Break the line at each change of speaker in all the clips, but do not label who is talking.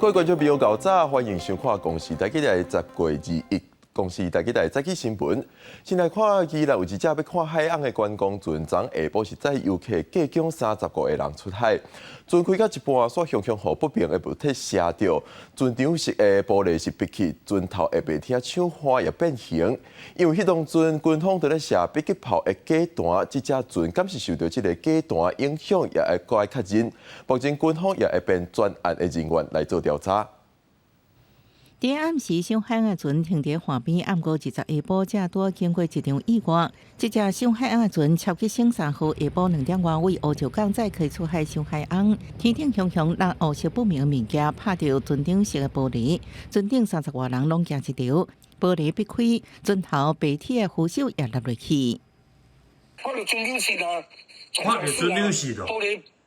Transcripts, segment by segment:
位观众朋友，早，欢迎收看《公视台记台10月21公视台记台早起新闻。先来看，宜兰有一只要看海岸的观光船，昨下晡是载游客计共35个人出海，船开到一半，煞向予不明的物体射到，船长室的玻璃是闭起，船头也袂听抢花也变形。因为迄当船军方在咧射迫击炮的假弹，这只船敢是受到这个假弹影响，也会过来确认。目前军方也会变专案的人员来做调查。
伫暗时，上海岸船停伫岸边，暗过20下晡，才拄经过一场意外。这只上海岸船超级星3号下晡2点外为乌石港载客出海上海岸，天顶雄雄让乌色不明的物件拍到船长室的玻璃，船顶30多人拢惊一条，玻璃被开，船头白铁的扶手也落落去。
我就船长室啊，
看着船长室咯。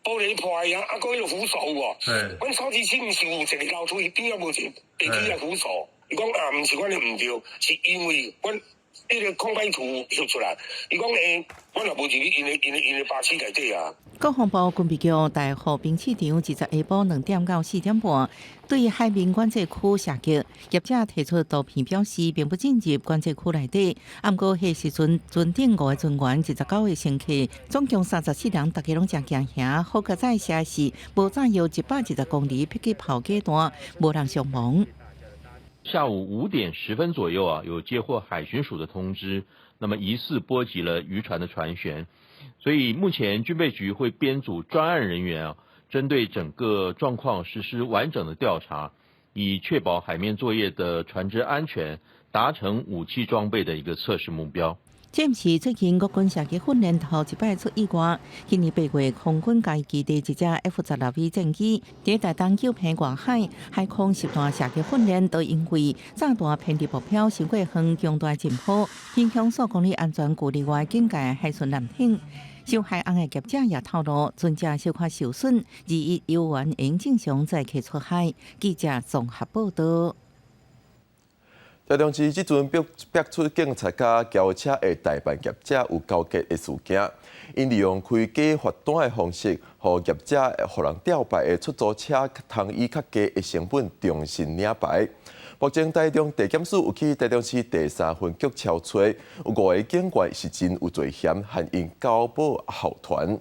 玻璃破呀，啊，搁迄个扶手哦。阮超市市毋是有一个楼梯边仔无一个白铁的扶手，伊讲啊，毋是阮的毋对，是因为阮迄个空白图翕出来，伊讲阮也无入去因的巴士内底啊。国
防部军备局大河滨市场20下晡2点到4点半，对海滨管制区射击，业者提出图片表示并不进入管制区内底。不过迄时阵，船顶5个船员、19个乘客，总共34人，大家拢真惊吓。好在在写是无炸药110公里迫击炮假弹，无人伤亡。
下午5点10分左右啊，有接获海巡署的通知，那么疑似波及了渔船的船舷，所以目前军备局会编组专案人员啊，针对整个状况实施完整的调查，以确保海面作业的船只安全，达成武器装备的一个测试目标。
这毋是最近国军射击训练头一摆出意外。今年8月，空军家基地一只 F-16V 战机伫台东九坪外海海空实弹射击训练，都因为炸弹偏离目标，伤过远，强大震波，影响数公里安全距离外境界海巡舰艇。上海岸的业者也透露，船只小可受损，21游员应正常载客出海。记者综合报道。
台中市即阵逼出警察甲轿车的代办业者有交结的事件，因利用开假罚单的方式，互业者互人吊牌的出租车通以较低的成本重新领牌。目前台中地检署有去台中市第3分局敲吹，有5个警员是真有罪嫌，限因交保候团。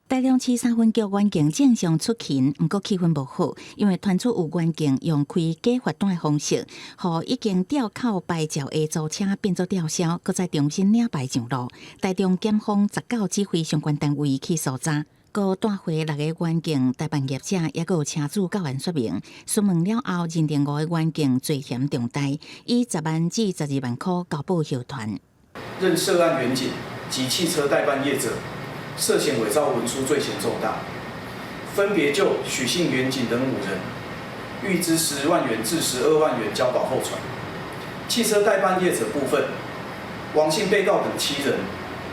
台中市3分局员警正常出勤，不过气氛无好，因为传出有员警用开假罚单的方式，互已经吊扣牌照的租车变作吊销，搁再重新领牌上路。台中检方19指挥相关单位去搜查，搁带回6个员警代办业者，也搁有车主教员说明。询问了后，认定5个员警罪嫌重大，以10万至12万块交保候团。
任涉案员警及汽车代办业者涉嫌伪造文书罪嫌重大，分别就许姓员警等5人，预支10万元至12万元交保候传。汽车代办业者部分，王姓被告等7人，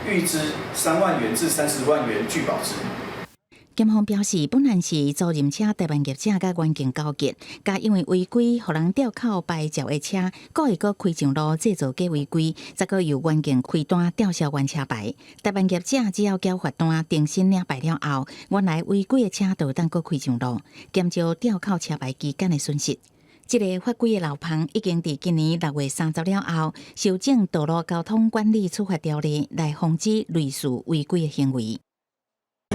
预支3万元至30万元拒保之。
检方表示，本来是租赁车代办业者甲员警交结，甲因为违规，互人吊扣牌照的车，故意搁开上路制造假违规，再搁由员警开单吊销原车牌。代办业者只要交罚单、重新领牌了后，原来违规的车就当搁开上路，减少吊扣车牌期间的损失。这个法规的漏棚已经伫今年6月30了后，修正《道路交通管理处罚条例》来防止类似违规的行为。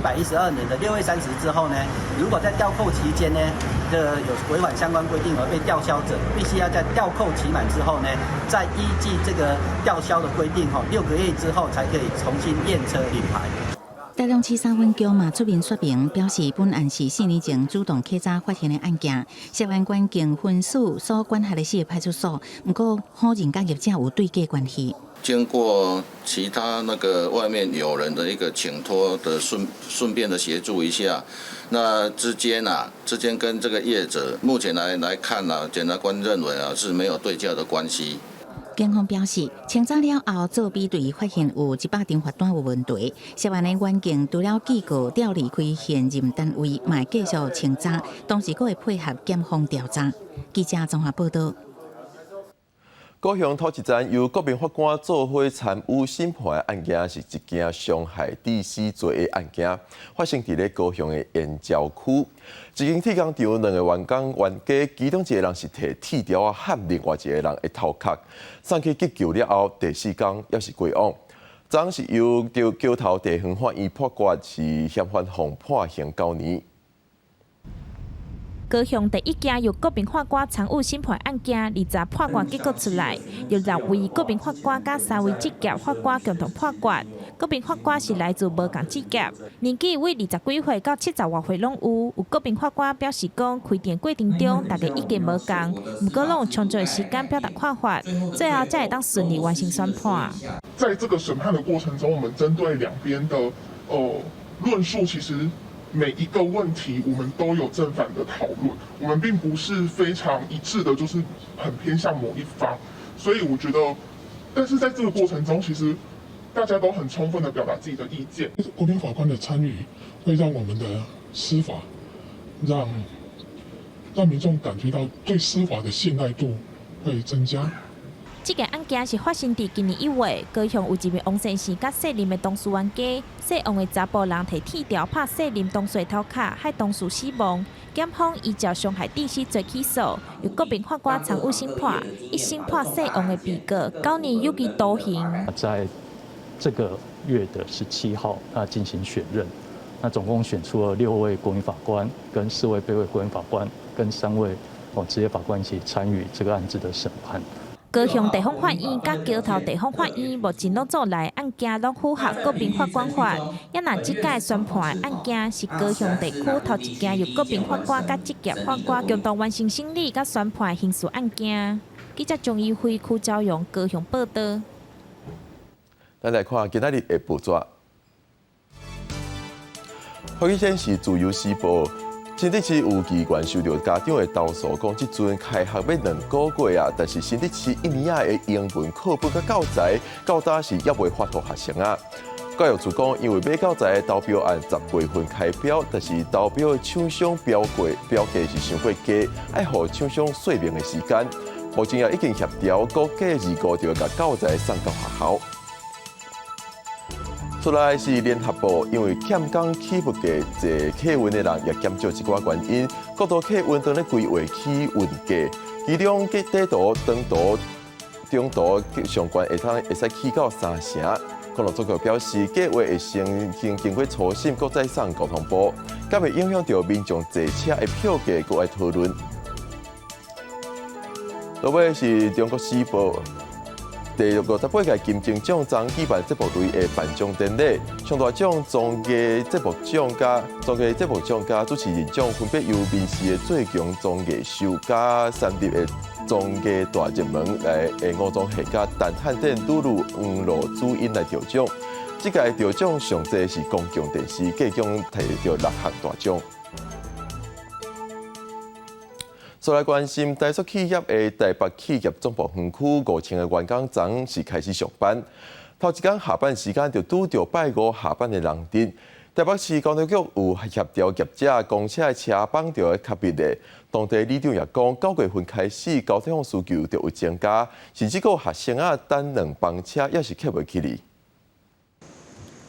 112年的6月30之后呢，如果在吊扣期间呢，有违反相关规定而被吊销者，必须要在吊扣期满之后呢，再依据这个吊销的规定，6个月之后才可以重新验车领牌。
台中市3分局嘛出面说明，表示本案是4年前主动稽查发现的案件，涉案员警分属所管辖的4个派出所，不过否认甲业者有对价关系。
经过其他外面有人的一个请托的顺便的协助一下，那之间跟这个业者目前来看检察官认为是没有对价的关系。
警方表示，清查了后做比对，发现有100张罚单有问题。涉案的员警除了记告调离开现任单位，嘛继续清查，同时还会配合检方调查。记者综合报道。
高雄头一站由国民法官做伙参与审判的案件，是一件伤害致死罪的案件，发生伫咧高雄的燕郊区。一间铁工厂，两个员工冤家，其中一个人是摕铁条啊焊另外一个人的头壳，送去急救了后，第4天也是过往。昨是由桥头地方法院判决是嫌犯放判刑9年。
高雄第一件由国民法官参与审判案件，20判决结果出来，由6位国民法官甲3位职业法官共同判决。国民法官是来自无共职业，年纪为20几岁到70多岁拢有。有国民法官表示讲，开庭过程中大家意见无共，不过拢有充足的时间表达看法，最后才会当顺利完成宣判。
在这个审判的过程中，我们针对两边的论述，其实每一个问题我们都有正反的讨论，我们并不是非常一致的，就是很偏向某一方。所以我觉得，但是在这个过程中，其实大家都很充分的表达自己的意见。
国民法官的参与，会让我们的司法，让民众感觉到对司法的信赖度会增加。
这件案件是发生在今年1月，高雄有一名王先生甲姓林的同事冤家，姓王的查甫人摕铁条拍姓林同事头壳，害同事死亡。检方依照伤害致死罪起诉，由国民法官参与审判，一审判姓王的被告9年有期徒刑。
在这个月的17号，进行选任，总共选出了6位国民法官，跟4位备位国民法官，跟3位职业法官一起参与这个案子的审判。
高雄地方法院甲桥头地方法院目前拢做来案件拢符合国民法官法，也那即届宣判的案件是高雄地区头一件由国民法官甲职业法官共同完成审理甲宣判的刑事案件。记者钟义辉、邱昭勇高雄报道。
咱来看今仔日的报纸。福建省是自由时报。新竹市有机关收到家长的投诉，讲即阵开学要2个月啊，但是新竹市1年啊的英文课本甲教材到早是也未发给学生啊。教育处讲，因为买教材的投标案10月份开标，但是投标的厂商标价是伤过低，爱互厂商说明的时间。目前也已经协调，估计2、5就要把教材送到学校。出来是联合报，因为欠工起不价，坐客运的人也减少一寡原因。各大客运正咧规划起运价，其中底图、长途、中途上关会使起到3成。公路总局表示，计划会先经过初审，搁再送交通部，甲会影响到民众坐车的票价，搁爱讨论。落尾是中国时报。第58届金钟奖昨举办节目队的颁奖典礼，上大奖综艺节目奖加主持人奖分别由面试的最强综艺秀加3立的综艺大热门来5种戏加陈汉典、拄入黄罗主演来得奖。这届得奖上侪是公共电视，计奖摕到6项大奖。再来关心台塑企业的台北企业总部园区5000个员工昨是开始上班，头一天下班时间就拄到拜5下班的人潮。台北市交通局有协调业者，公车的车帮就会较密的。当地里长也讲，9月份开始交通需求就会增加，甚至个学生啊等2班车也是客袂起哩。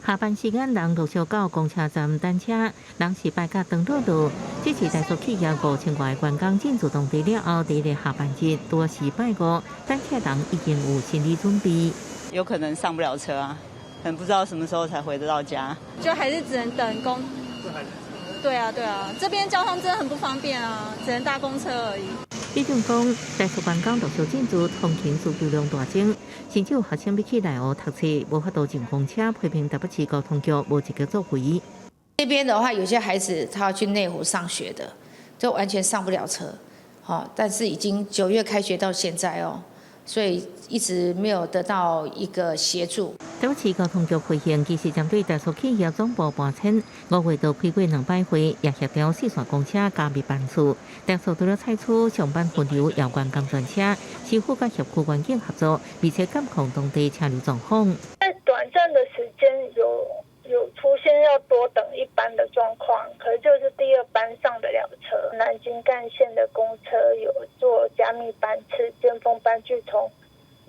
下班时间，人陆续到公车站等车，人是排甲长路路。这是台塑企业5000外员工进驻当地了后，第一个下班日，多是拜5，等车人已经有心理准备。
有可能上不了车啊，可能不知道什么时候才回得到家，
就还是只能等公。对啊，这边交通真的很不方便啊，只能搭公车而已。
李长讲，台塑员工陆续进驻，通勤需求量大增，甚至有学生要去内湖读册，无法度进公车，批评台北市交通局无一个作为。
这边的话，有些孩子他要去内湖上学的，就完全上不了车，但是已经9月开学到现在哦，所以一直没有得到一个协助。
台北市交通局回应，其实针对台塑企业总部搬迁，5月就开过2摆会，也协调4线公车加密班次。台塑除了采取上班分流、遥观工专车，市府甲辖区环境合作，并且监控当地车流状况。
在短暂的时间有出现要多等一班的状况，可是就是第2班上得了车。南京干线的公车有做加密班次，尖峰班距从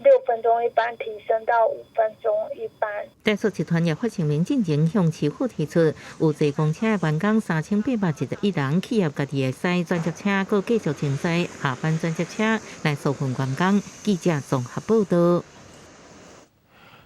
6分钟一班提升到5分钟一班。
台塑集团也发声明进前向市府提出，有坐公车的员工3811人，企业家己会使转接车，搁继续承载下班转接车来疏散员工。记者综合报道。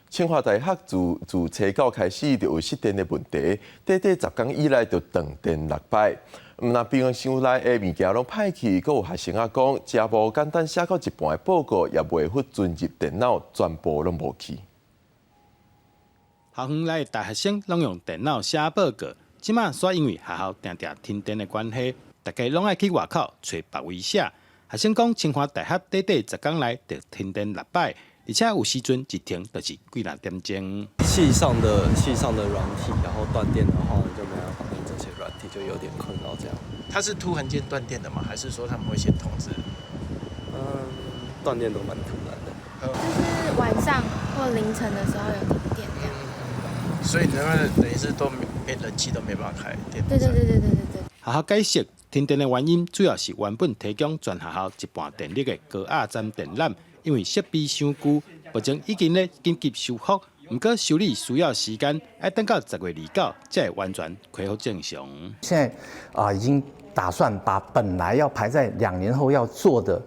清华大学自初九开始就有失电的问题，短10天以来就断电6摆。那冰箱内的物件拢歹去，阁有学生仔讲，家无简单写到一半的报告，也袂fit存入电脑，全部拢无去。
校园内的大学生拢用电脑写报告，即马煞因为学校常常停电的关系，大家拢爱去外口找别位写。学生讲，清华大学短10天内就停电6摆。而且有时阵一停就是几两点钟。
系上的软体，然后断电的话，就没办法用这些软体，就有点困扰这样。
它是突然间断电的吗？还是说他们会先通知？
断电都蛮突然的。
就是晚上或凌晨的时候有停电这样。
所以他们等于是都连冷气都没办法开电。
对。
学校解释，停电的原因主要是原本提供全学校一半电力的高压站电缆。因为设备伤旧，目前已经咧紧急修复，不过修理需要时间，要等到10月29才会完全恢复正常。
现在已经打算把本来要排在2年后要做的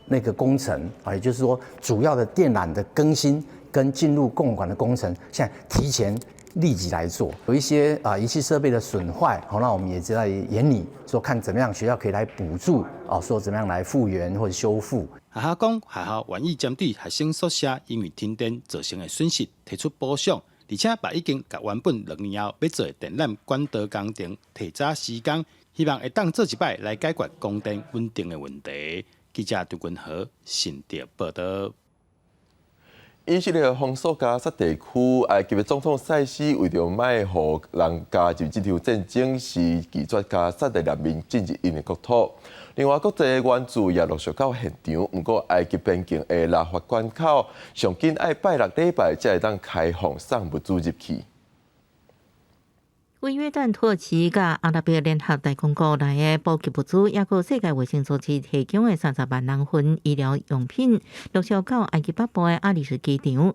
那个工程也就是说主要的电缆的更新跟进入供管的工程，现在提前立即来做。有一些仪器设备的损坏，那我们也在眼里说看怎么样学校可以来补助说怎么样来复原或者修复。
学校讲，学校愿意针对学生宿舍因为停电造成的损失提出补偿，而且把已经甲原本2年后要做的电缆管道工程提早施工，希望会当做一摆来解决供电稳定的问题。记者杜君和新竹报道。
以色列封锁加沙地区，埃及的总统塞西为着卖互人加入这场战争，是拒绝加沙的人民进入因的国土。另外，国际援助也陆续到现场，不过埃及边境的拉法关口上紧要拜6礼拜才会当开放送物资入去。
为约旦、土耳其甲阿拉伯联合大公国内的补给物资，也有世界卫生组织提供的30万人份医疗用品，陆续到埃及北部的阿里什机场。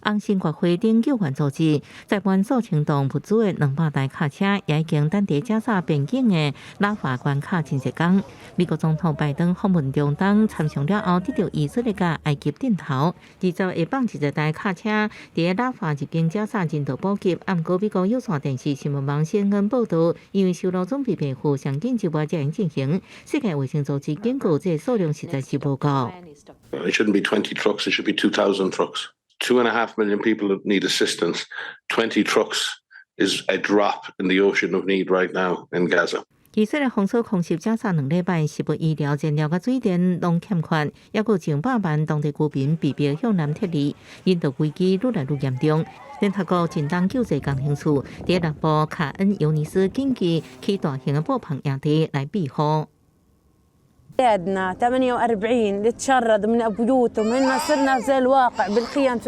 红新国会等救援组织在搬数千吨物资的200台卡车，也已经等伫加沙边境的拉法关卡真一天。美国总统拜登访问中东参详了后，得到以色列甲埃及点头。20日放10台卡车伫拉法入境加沙人道补给。不过，美国有线电视新闻网 CNN 报道，因为收到准备庇护上紧急才会进行。世界卫生组织警告，这数量实在是不够。
It shouldn't be 20 trucks. It should be 2,000 trucks. 2.5 million people need assistance. 20 trucks is a drop in the ocean of need right now in Gaza.
以色列封锁空袭加沙2礼拜，食物、医疗、燃料甲水电拢欠缺，也有上百万当地居民被迫向南撤离，人道危机愈来愈严重。联合国人道救济工程处伫南部卡恩尤尼斯紧急起大型的爆棚营地来庇护。
أولادنا 48 نتشرد من بيوتهم هن صرنا زي الواقع بالخيام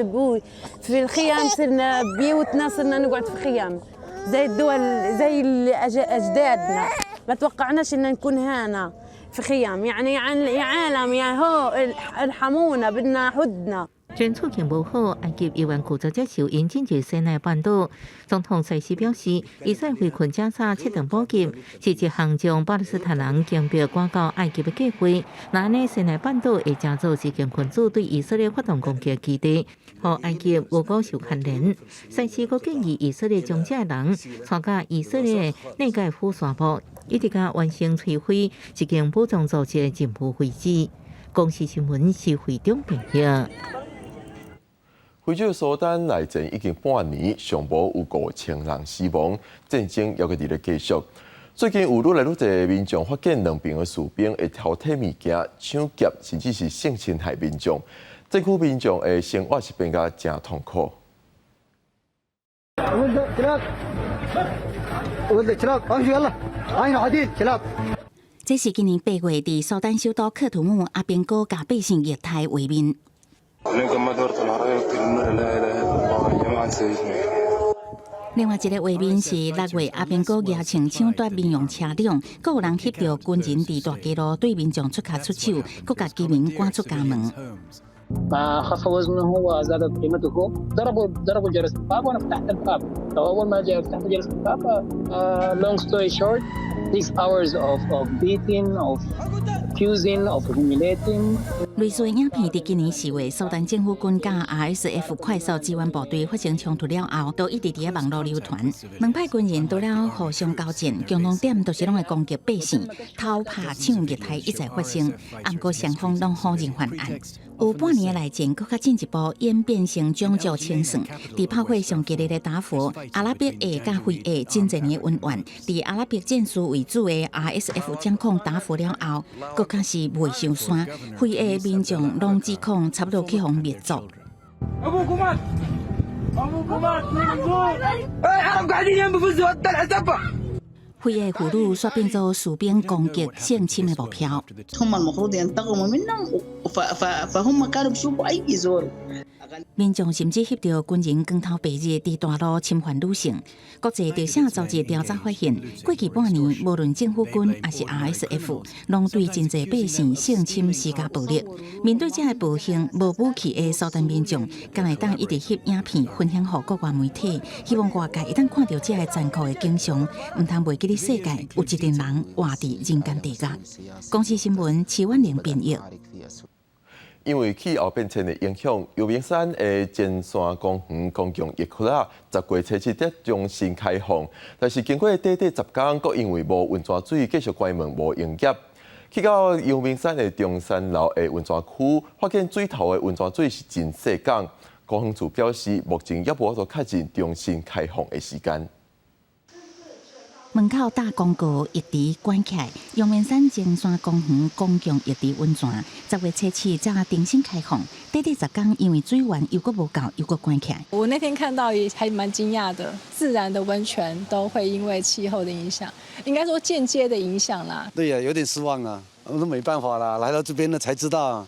في الخيام صرنا بيوتنا صرنا نقعد في خيام زي الدول زي أجدادنا ما توقعناش إن نكون هنا في خيام يعني يا عالم يا هو ارحمونا بدنا حدنا。
全处境无好，埃及医院负责接受因进入西奈半岛。总统塞西表示，以色列围困加沙7顿补给是一项将巴勒斯坦人强迫赶到埃及的计划。那呢，西奈半岛会加做激进分子对以色列发动攻击的基地，让埃及无辜受牵连。塞西阁建议以色列将这人带到以色列内盖夫沙漠，一直甲完成摧毁一间武装组织的任务为止。公视新闻是会中评论。
非洲苏丹内战已经半年，上无有5000人死亡，战争还阁伫咧继续。最近有愈来愈侪民众发现两边的士兵会偷摕物件、抢劫，甚至是性侵害民众。这区民众的生活是变甲真痛苦。
这是今年8月伫苏丹首都克图姆阿边哥甲百姓热台会面。另外一个画面是6月阿边哥邀请抢夺民用车辆，阁有人翕到军人伫大街路对民众出脚出手，阁甲居民赶出家门。
فخفض وزنه وزاد قيمته ضربوا جرس الباب وانا فتحت الباب. فاول ما فتحت جرس الباب long story short 6 hours of beating of accusing of humiliating。
类似影片伫今年4月，苏丹政府军甲 RSF 快速支援部队发生冲突了后，都一直伫网络流传。两派军人除了互相交战，共同点就是拢会攻击百姓、偷拍、抢虐待一再发生。不过双方拢否认犯案。有半年的内战，更较进一步演变成种族清算。伫炮火上激烈的打火，阿拉伯裔甲非裔真侪年恩怨。伫阿拉伯战士为主的 RSF 掌控打火了后，更加是未上山，非裔民众拢指控差不多去互灭族。非裔妇女煞变做士兵攻击性侵的目标。民众甚至翕到军人光头白日伫大路侵犯女性，国际调查组织调查发现，过去半年，无论政府军还是 RSF， 拢对真侪百姓性侵施加暴力。面对这个暴行，无武器的苏丹民众，敢会当一直翕影片分享给国外媒体，希望外界一旦看到这个残酷的景象，唔通袂记得世界有一群人活伫人间地狱。公视新闻齐婉玲编译。
因为气候变迁的影响，阳明山的尖山公园公共浴窟10月17日重新开放，但是经过短10天，阁因为无温泉水，继续关门无营业。去到阳明山的中山楼的温泉区，发现水头的温泉水是真细港。公园处表示，目前也无所确认重新开放的时间。
门口打广告，一直关起来。阳明山尖山公园公共一直温泉，10月17日才重新开放。短10天，因为水源又阁无够，又阁关起来。
我那天看到也还蛮惊讶的，自然的温泉都会因为气候的影响，应该说间接的影响啦。
对呀，有点失望啊，我都没办法啦，来到这边了才知道。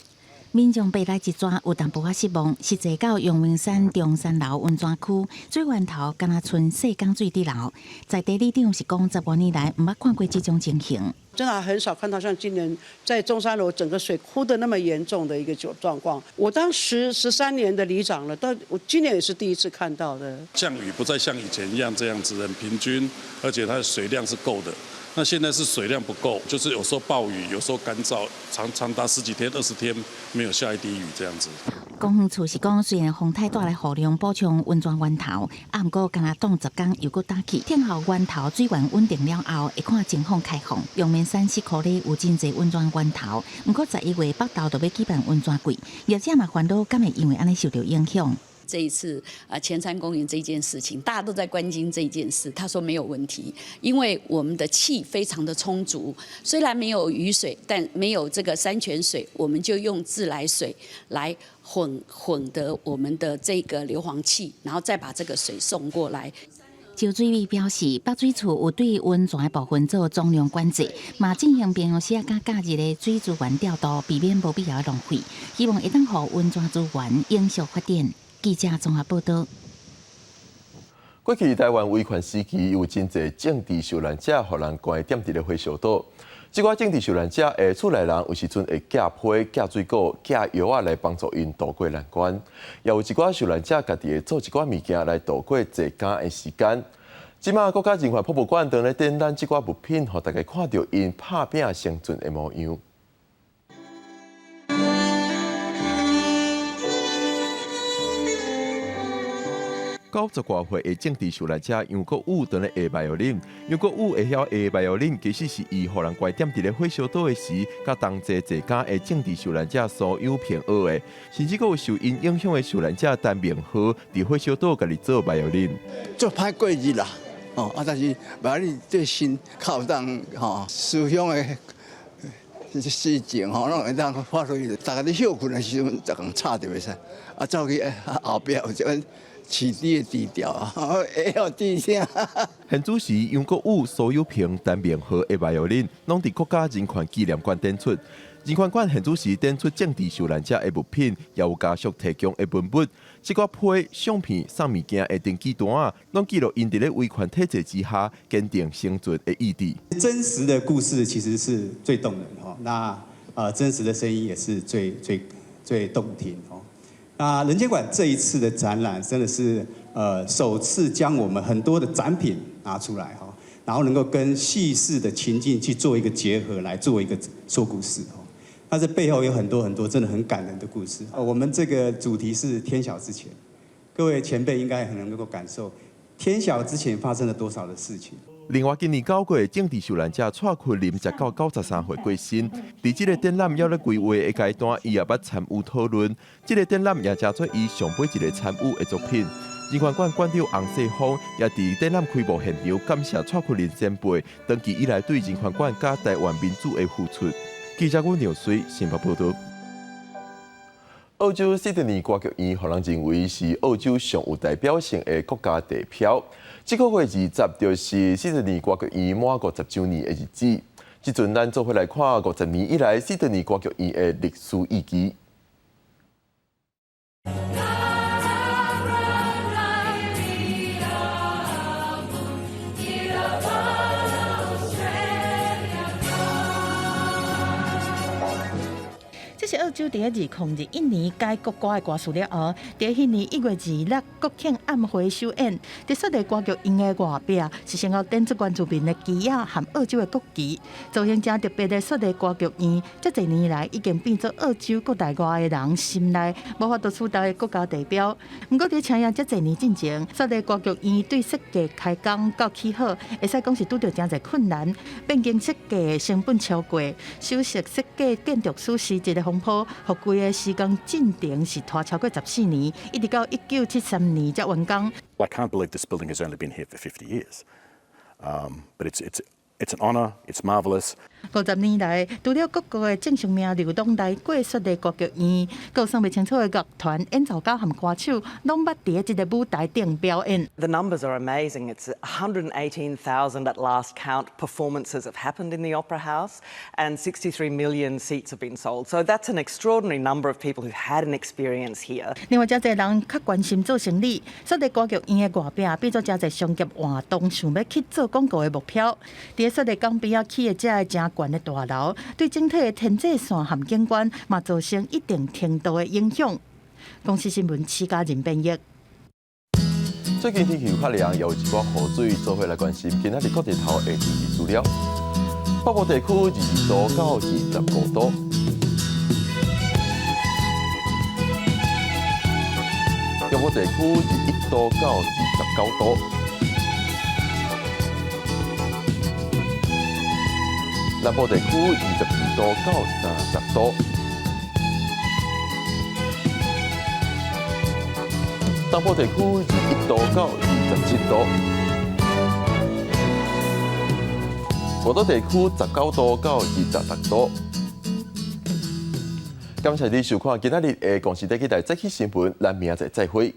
民众被来一抓，有淡薄仔失望，是坐到阳明山中山楼温泉区，水源头敢若剩细港水伫流。在地里长是讲，10多年来毋捌看过这种情形。
真的很少看到像今年在中山楼整个水枯的那么严重的一个状况。我当时13年的里长了，到我今年也是第一次看到的。
降雨不再像以前一样这样子很平均，而且它的水量是够的。那现在是水量不够，就是有时候暴雨，有时候干燥，长达10几天、20天没有下一滴雨这样子。
公园处是讲，虽然风太大来雨量补充温泉源头，不过敢若冻10天又搁打起。天后源头水源稳定了后，会看情况开放。阳明山市区里有真侪温泉源头，不过11月北投就要举办温泉季，业者嘛烦恼，敢会因为安尼受到影响？
这一次前山公园这件事情，大家都在关心这件事。他说没有问题，因为我们的气非常的充足，虽然没有雨水，但没有这个山泉水，我们就用自来水来混得我们的这个硫磺气，然后再把这个水送过来。
周水美表示，北水处有对温泉的部分做总量管制，嘛进行平常时甲假日的水资源调度，避免无必要的浪费。希望一旦让温泉资源永续发展。记者综合报道。
过去台湾威权时期，有真侪政治受难者，互人关点伫咧火烧岛。即寡政治受难者的厝内人有时阵会寄被、寄水果、寄药啊来帮助因度过难关，也有一寡受难者家己会做一寡物件来度过坐监的时间。即马国家人权博物馆当咧展览即寡物品，互大家看到因拍拼生存的模样。90多岁的政治受难者杨国武当咧下violin，杨国武会晓下violin，其实是伊互人拐点伫咧火烧岛的时，甲同齐坐监的政治受难者所有偏学的，甚至阁有受因影响的受难者陈明和伫火烧岛家己做violin。
做歹过日啦，但是violin对心较有当思乡的事情拢会当发出去。大家咧休困的时阵，就共吵着袂使，走去后壁有一个。市地的低调啊，会晓低声。
现主时杨国武、苏有平、陈明和的violin，拢伫国家人权纪念馆展出。人权馆现主时展出政治受难者的物品，也有家属提供的文物。即个批、相片、送物件的登记单啊，拢记录因伫咧威权体制之下坚定生存的意志。
真实的故事其实是最动人哈，那真实的声音也是最
最动听哦。那人间馆这一次的展览真的是首次将我们很多的展品拿出来哈，然后能够跟戏事的情境去做一个结合，来做一个说故事哦。那这背后有很多真的很感人的故事。我们这个主题是天晓之前，各位前辈应该很能够感受天晓之前发生了多少的事情。
另外，今年9月，政治受难者蔡坤林才到93岁过身。在这个展览还在规划的阶段，伊也捌参与讨论。这个展览也加出伊上尾一个参与的作品。人权馆馆长洪世芳也在展览开幕现场感谢蔡坤林前辈长期以来对人权馆甲台湾民主的付出。记者阮刘水新北报道。澳洲悉尼歌剧院，互人认为是澳洲上有代表性的国家地标。这个月20就是悉尼歌剧院满50周年的日子。这阵咱做伙来看50年以来悉尼歌剧院的历史意义。
这是澳洲第2021年改国歌的歌词了后，在迄年1月26国庆暗会首演，在雪梨歌剧院的外壁是先后展出原住民的旗仔和澳洲的国旗。造型正特别的雪梨歌剧院，这侪年来已经变作澳洲国内外的人心内无法度取代的国家地标。不过在请仰这侪年进前，雪梨歌剧院对设计开工到起好，会使讲是拄到真侪困难，变更设计的成本超过，首席设计建筑师是一个风波，互规个施工进程是拖超过14年，一直到1973年才完工。
I can't believe this building has only been here for 50 years, but it's an honour. It's marvellous.
50年来，除了各国的正常名流动来过雪梨歌剧院，各上未清楚的乐团、演奏家和歌手，拢捌伫一个舞台顶表演。
The numbers are amazing. It's 118,000 at last count performances have happened in the Opera House, and 63 million seats have been sold. So that's an extraordinary number of people who had an experience here.
另外，真侪人较关心做生意，雪梨歌剧院的外壁变做真侪商业活动想要去做广告的目标。伫雪梨港边仔起的这个真悬的大楼，对整体的天际线和景观嘛造成一定程度的影响。公司新闻徐家人编译。
最近天气有较凉，也有一寡雨水，做伙来关心今仔日各地头的天气资料。北部地区22度到25度，中部地区21度到29度。南部地区22度到30度，东部地区21度到27度，华东地区19度到26度。感谢你收看今仔日的公视第几台早起新闻，咱明仔载再会。